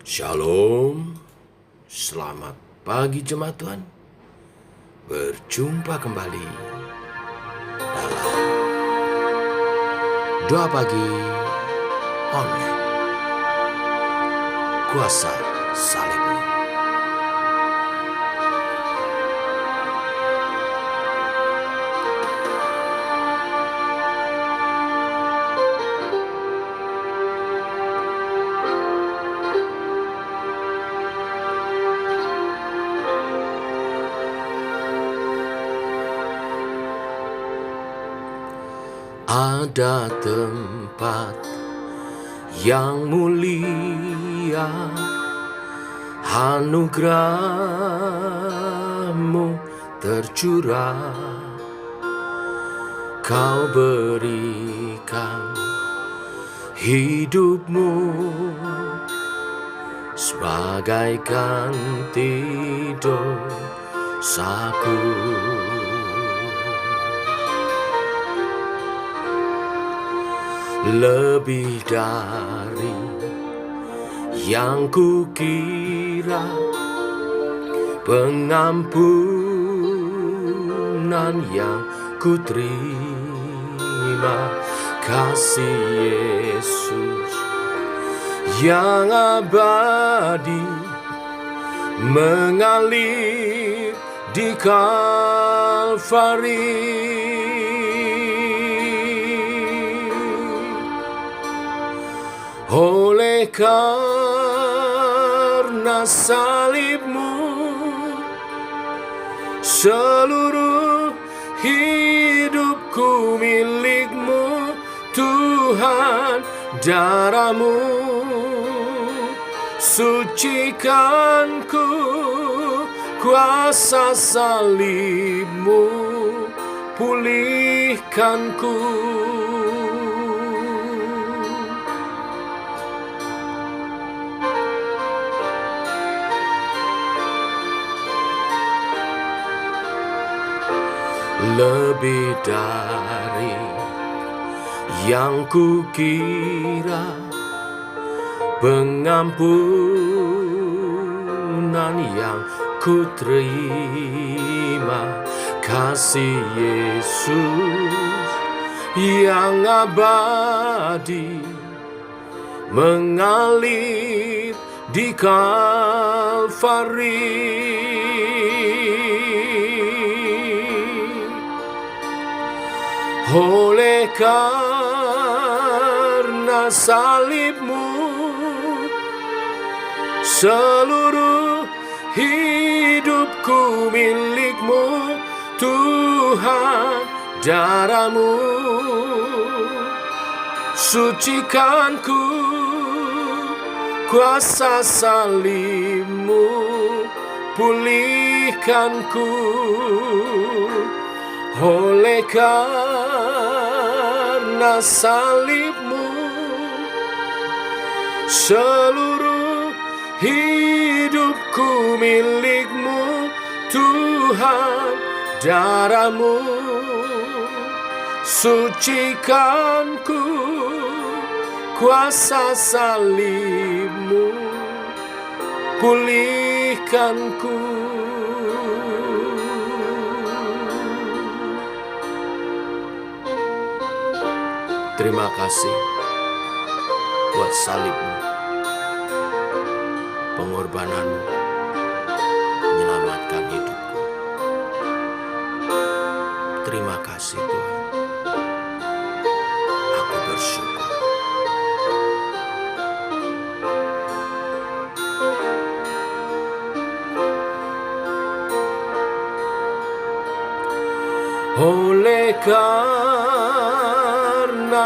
Shalom, selamat pagi jemaat Tuhan. Berjumpa kembali dalam doa pagi online. Kuasa salibmu. Ada tempat yang mulia, anugerah-Mu tercurah. Kau berikan hidup-Mu sebagai ganti dosaku. Lebih dari yang kukira, pengampunan yang kuterima, kasih Yesus yang abadi mengalir di Kalvari. Oleh karena salib-Mu, seluruh hidupku milik-Mu, Tuhan. Darah-Mu sucikanku, kuasa salib-Mu pulihkanku. Lebih dari yang kukira, pengampunan yang kuterima, kasih Yesus yang abadi mengalir di Kalvari. Oleh karena salib-Mu, seluruh hidupku milik-Mu, Tuhan. Darah-Mu sucikanku, kuasa salib-Mu pulihkanku. Oleh karena salib-Mu, seluruh hidupku milik-Mu, Tuhan. Darah-Mu sucikanku, kuasa salib-Mu pulihkanku. Terima kasih buat salib-Mu, pengorbanan-Mu menyelamatkan hidupku. Terima kasih Tuhan, aku bersyukur. Oleh karena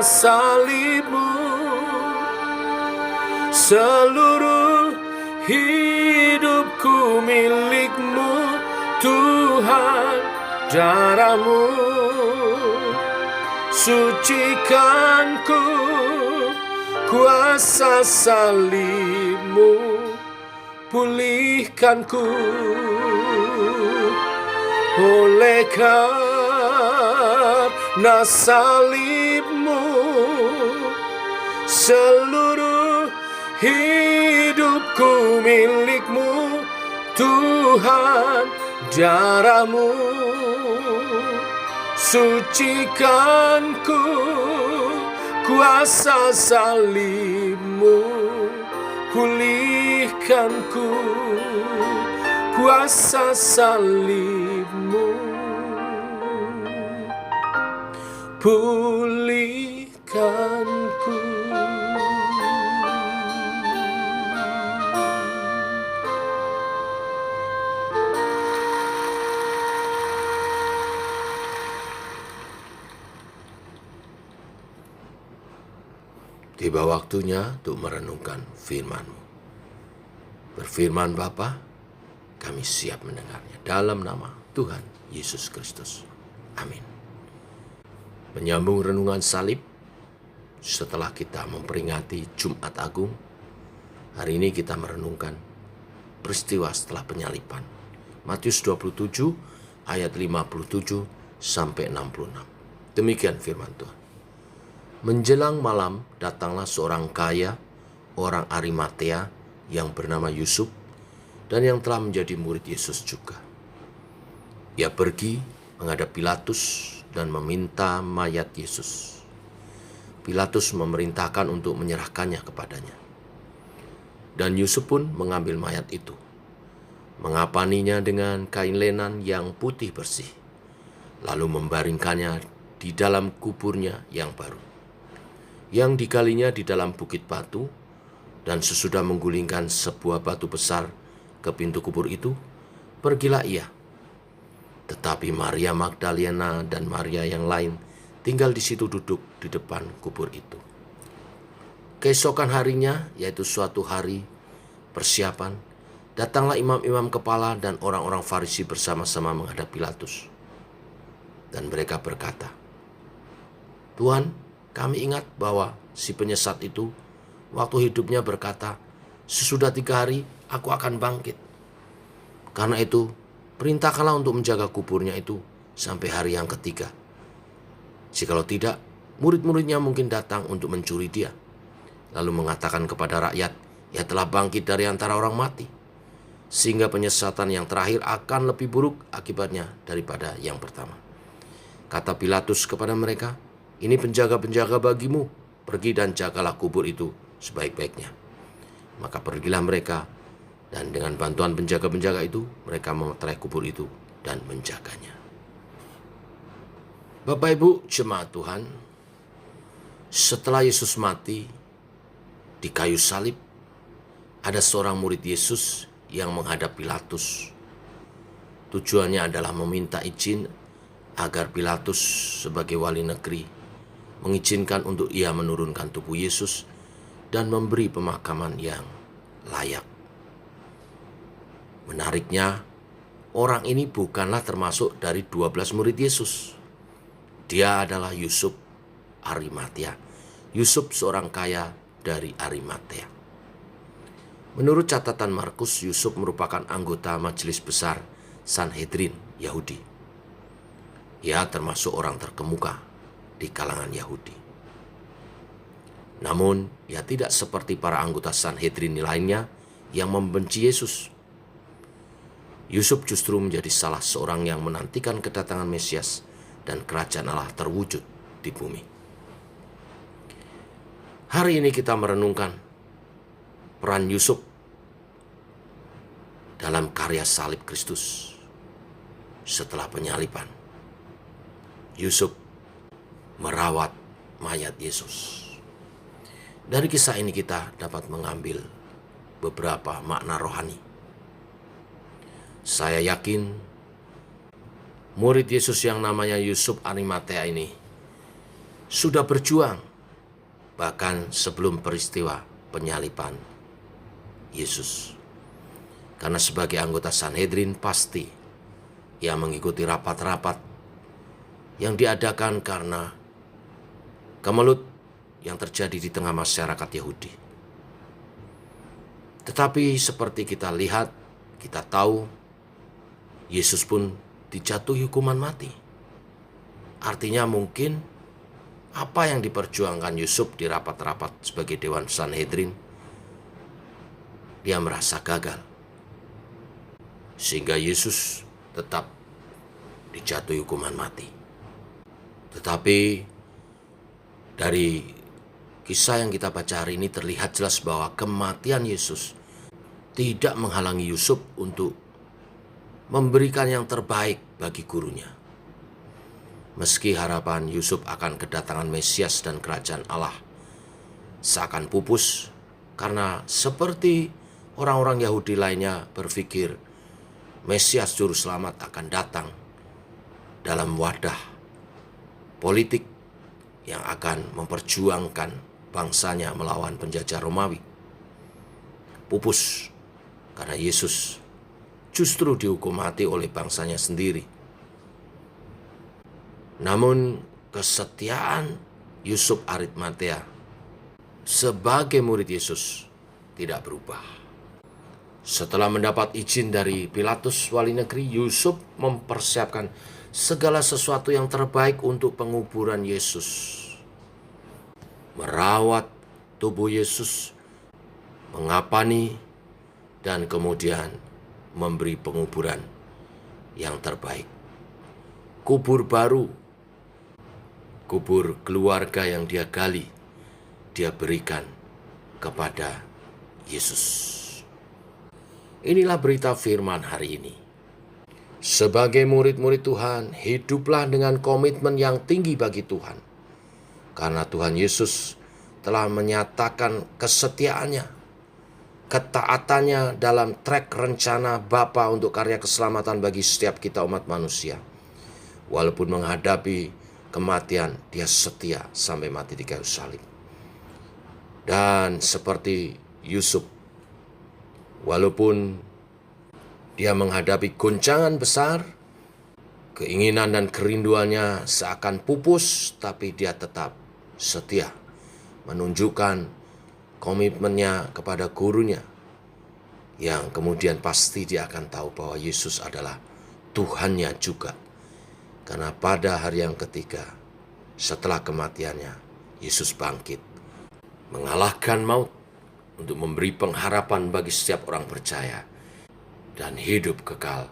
salib-Mu, seluruh hidupku milik-Mu, Tuhan. Darah-Mu sucikanku, kuasa salib-Mu pulihkanku. Oleh karena salib-Mu, seluruh hidup hidupku milik-Mu Tuhan, darah-Mu sucikanku, kuasa salib-Mu pulihkanku, kuasa salib-Mu pulihkanku. Tiba waktunya untuk merenungkan firman-Mu. Berfirman Bapa, kami siap mendengarnya dalam nama Tuhan Yesus Kristus. Amin. Menyambung renungan salib, setelah kita memperingati Jumat Agung, hari ini kita merenungkan peristiwa setelah penyaliban. Matius 27 ayat 57 sampai 66. Demikian firman Tuhan. Menjelang malam datanglah seorang kaya, orang Arimatea yang bernama Yusuf, dan yang telah menjadi murid Yesus juga. Ia pergi menghadap Pilatus dan meminta mayat Yesus. Pilatus memerintahkan untuk menyerahkannya kepadanya. Dan Yusuf pun mengambil mayat itu, mengapaninya dengan kain lenan yang putih bersih, lalu membaringkannya di dalam kuburnya yang baru, yang digalinya di dalam bukit batu, dan sesudah menggulingkan sebuah batu besar ke pintu kubur itu, pergilah ia. Tetapi Maria Magdalena dan Maria yang lain tinggal di situ duduk di depan kubur itu. Keesokan harinya, yaitu suatu hari persiapan, datanglah imam-imam kepala dan orang-orang Farisi bersama-sama menghadap Pilatus. Dan mereka berkata, "Tuhan, kami ingat bahwa si penyesat itu waktu hidupnya berkata, 'Sesudah 3 hari aku akan bangkit.' Karena itu, perintahkanlah untuk menjaga kuburnya itu sampai hari yang ketiga. Jikalau tidak, murid-muridnya mungkin datang untuk mencuri dia, lalu mengatakan kepada rakyat, 'Ia telah bangkit dari antara orang mati.' Sehingga penyesatan yang terakhir akan lebih buruk akibatnya daripada yang pertama." Kata Pilatus kepada mereka, "Ini penjaga-penjaga bagimu, pergi dan jagalah kubur itu sebaik-baiknya." Maka pergilah mereka, dan dengan bantuan penjaga-penjaga itu, mereka memeterai kubur itu dan menjaganya. Bapak Ibu jemaat Tuhan, setelah Yesus mati di kayu salib, ada seorang murid Yesus yang menghadap Pilatus. Tujuannya adalah meminta izin agar Pilatus sebagai wali negeri mengizinkan untuk ia menurunkan tubuh Yesus dan memberi pemakaman yang layak. Menariknya, orang ini bukanlah termasuk dari 12 murid Yesus. Dia adalah Yusuf Arimatea. Yusuf seorang kaya dari Arimatea. Menurut catatan Markus, Yusuf merupakan anggota majelis besar Sanhedrin Yahudi. Ia termasuk orang terkemuka di kalangan Yahudi. Namun, ia tidak seperti para anggota Sanhedrin lainnya yang membenci Yesus. Yusuf justru menjadi salah seorang yang menantikan kedatangan Mesias dan kerajaan Allah terwujud di bumi. Hari ini kita merenungkan peran Yusuf dalam karya salib Kristus setelah penyaliban. Yusuf merawat mayat Yesus. Dari kisah ini kita dapat mengambil beberapa makna rohani. Saya yakin murid Yesus yang namanya Yusuf Arimatea ini sudah berjuang bahkan sebelum peristiwa penyaliban Yesus. Karena sebagai anggota Sanhedrin pasti ia mengikuti rapat-rapat yang diadakan karena kemelut yang terjadi di tengah masyarakat Yahudi. Tetapi seperti kita lihat, kita tahu, Yesus pun dijatuhi hukuman mati. Artinya mungkin apa yang diperjuangkan Yusuf di rapat-rapat sebagai Dewan Sanhedrin dia merasa gagal. Sehingga Yesus tetap dijatuhi hukuman mati. Tetapi dari kisah yang kita baca hari ini terlihat jelas bahwa kematian Yesus tidak menghalangi Yusuf untuk memberikan yang terbaik bagi gurunya. Meski harapan Yusuf akan kedatangan Mesias dan kerajaan Allah seakan pupus, karena seperti orang-orang Yahudi lainnya berpikir Mesias Juru Selamat akan datang dalam wadah politik yang akan memperjuangkan bangsanya melawan penjajah Romawi. Pupus karena Yesus justru dihukum mati oleh bangsanya sendiri. Namun kesetiaan Yusuf Arimatea sebagai murid Yesus tidak berubah. Setelah mendapat izin dari Pilatus wali negeri, Yusuf mempersiapkan segala sesuatu yang terbaik untuk penguburan Yesus. Merawat tubuh Yesus, mengapani, dan kemudian memberi penguburan yang terbaik. Kubur baru, kubur keluarga yang dia gali, dia berikan kepada Yesus. Inilah berita firman hari ini. Sebagai murid-murid Tuhan, hiduplah dengan komitmen yang tinggi bagi Tuhan. Karena Tuhan Yesus telah menyatakan kesetiaannya, ketaatannya dalam trek rencana Bapa untuk karya keselamatan bagi setiap kita umat manusia. Walaupun menghadapi kematian, dia setia sampai mati di kayu salib. Dan seperti Yusuf, walaupun dia menghadapi goncangan besar, keinginan dan kerinduannya seakan pupus, tapi dia tetap setia, menunjukkan komitmennya kepada gurunya, yang kemudian pasti dia akan tahu bahwa Yesus adalah Tuhannya juga. Karena pada hari yang ketiga, setelah kematiannya, Yesus bangkit, mengalahkan maut untuk memberi pengharapan bagi setiap orang percaya dan hidup kekal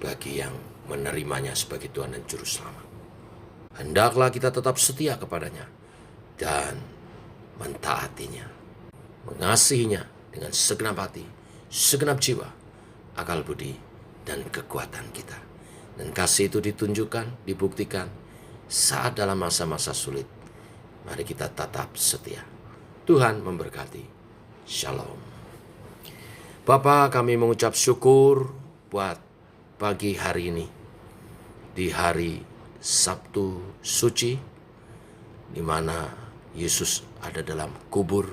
bagi yang menerimanya sebagai Tuhan dan Juru Selamat. Hendaklah kita tetap setia kepadanya dan mentaatinya, mengasihinya dengan segenap hati, segenap jiwa, akal budi, dan kekuatan kita. Dan kasih itu ditunjukkan, dibuktikan saat dalam masa-masa sulit. Mari kita tetap setia. Tuhan memberkati. Shalom. Bapa, kami mengucap syukur buat pagi hari ini, di hari Sabtu suci, di mana Yesus ada dalam kubur.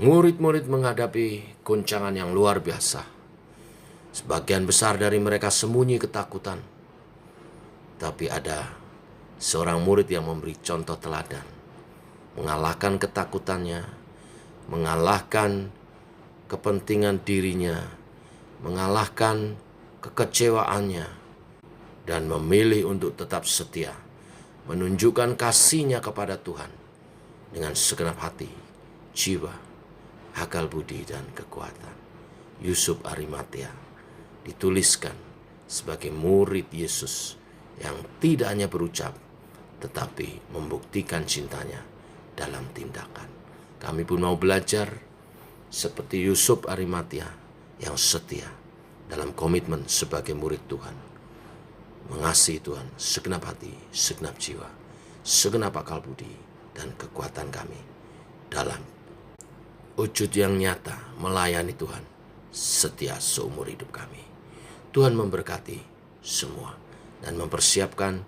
Murid-murid menghadapi goncangan yang luar biasa. Sebagian besar dari mereka sembunyi ketakutan. Tapi ada seorang murid yang memberi contoh teladan, mengalahkan ketakutannya, mengalahkan kepentingan dirinya, mengalahkan kekecewaannya, dan memilih untuk tetap setia, menunjukkan kasihnya kepada Tuhan dengan segenap hati, jiwa, akal budi, dan kekuatan. Yusuf Arimatea dituliskan sebagai murid Yesus yang tidak hanya berucap, tetapi membuktikan cintanya dalam tindakan. Kami pun mau belajar seperti Yusuf Arimatea yang setia dalam komitmen sebagai murid Tuhan. Mengasihi Tuhan segenap hati, segenap jiwa, segenap akal budi, dan kekuatan kami dalam wujud yang nyata melayani Tuhan setia seumur hidup kami. Tuhan memberkati semua dan mempersiapkan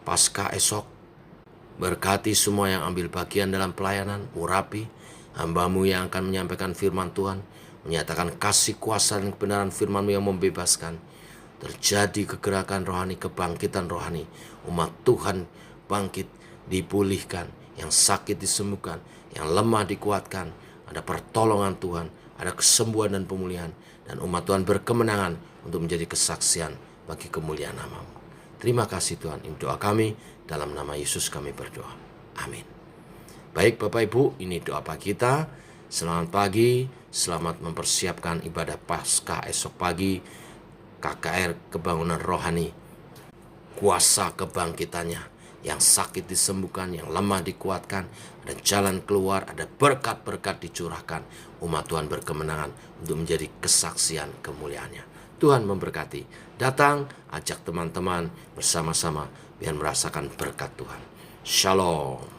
Paskah esok. Berkati semua yang ambil bagian dalam pelayanan, urapi hamba-Mu yang akan menyampaikan firman Tuhan, menyatakan kasih kuasa dan kebenaran firman-Mu yang membebaskan. Terjadi kegerakan rohani, kebangkitan rohani. Umat Tuhan bangkit, dipulihkan, yang sakit disembuhkan, yang lemah dikuatkan. Ada pertolongan Tuhan, ada kesembuhan dan pemulihan. Dan umat Tuhan berkemenangan untuk menjadi kesaksian bagi kemuliaan nama-Mu. Terima kasih Tuhan, ini doa kami, dalam nama Yesus kami berdoa. Amin. Baik Bapak Ibu, ini doa pagi kita. Selamat pagi, Selamat mempersiapkan ibadah Paskah esok pagi. KKR Kebangunan Rohani, kuasa kebangkitannya, yang sakit disembuhkan, yang lemah dikuatkan, ada jalan keluar, ada berkat-berkat dicurahkan. Umat Tuhan berkemenangan untuk menjadi kesaksian kemuliaannya. Tuhan memberkati. Datang, ajak teman-teman bersama-sama biar merasakan berkat Tuhan. Shalom.